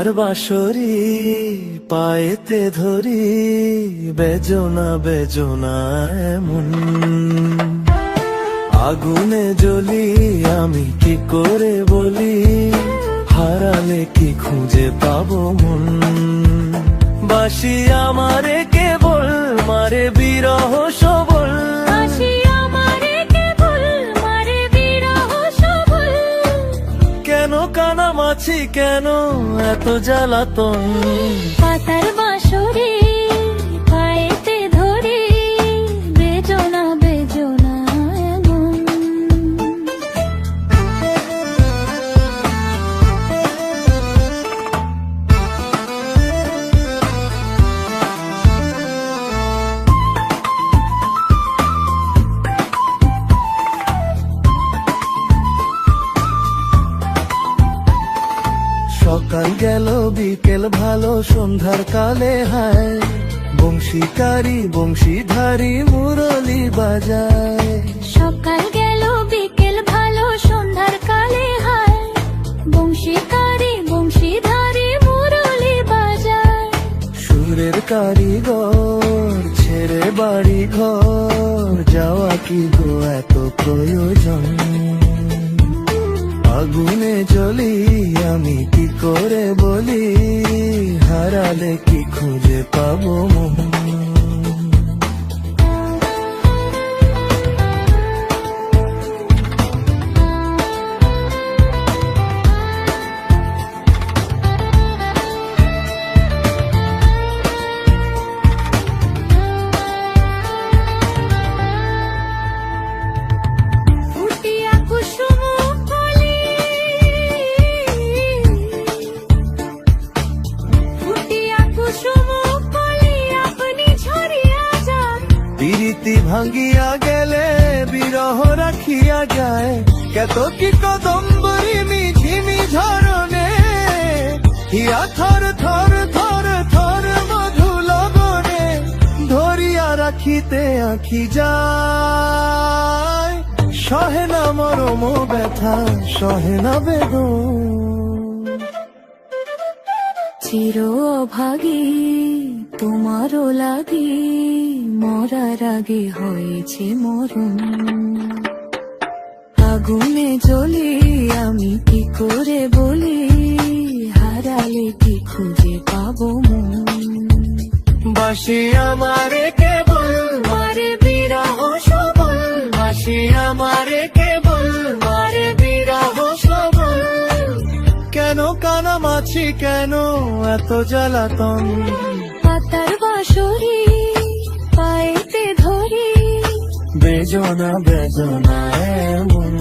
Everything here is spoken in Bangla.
পাতার বাঁশরি পায়েতে ধরি, বেজনা বেজনা এমন আগুনে জ্বলি, আমি কি করে বলি, হারালে কি খুঁজে পাবো মন। বাসি আমারে কেবল মারে বিরহ সবল, কেন কানামাছি কেন এত জ্বালাতন। পাতার বাঁশরি পায়েতে ধরি, বেজনা বেজনা এমন। সকাল গেল বিকেল ভালো, সন্ধ্যার কালে হায় বংশীকারী বংশীধারী মুরলি বাজায়। সকাল গেল বিকেল ভালো, সন্ধ্যার কালে হায় বংশীকারী বংশীধারী মুরলি বাজায়। সুরের কারিগর ছেড়ে বাড়ি ঘর, যাওয়া কি গো এত প্রয়োজন। আগুনে জ্বলি, আমি কি করে বলি, হারালে কি খুঁজে পাবো মন। ফুটিয়া কুসুম কলি, ফুটিয়া কুসুম কলি আপনি ঝরিয়া যান। প্রীতি ভাঙ্গিয়া গেলে বিরহ রাখিয়া যায়, কত কি কদম্বরী মিঝিমি ঝরনে, হিয়া থর থর থর থর মধু লগনে, ধরিয়া রাখিতে আঁখি যায়। সহে না মরম ব্যথা, সহে না বেদন। চির অভাগী তোমারও লাগি, মরার আগে হয়েছে মরণ। আগুনে জ্বলি, আমি কি করে বলি, হারালে কি খুঁজে পাবো মন। বাসি আমারে কেবল মারে বিরহ সবল, বাসি আমারে কেবল মারে বিরহ সবল, কেন কানামাছি কেন এত জ্বালাতন। পাতার বাঁশরি পায়েতে ধরি, বেজনা বেজনা এমন।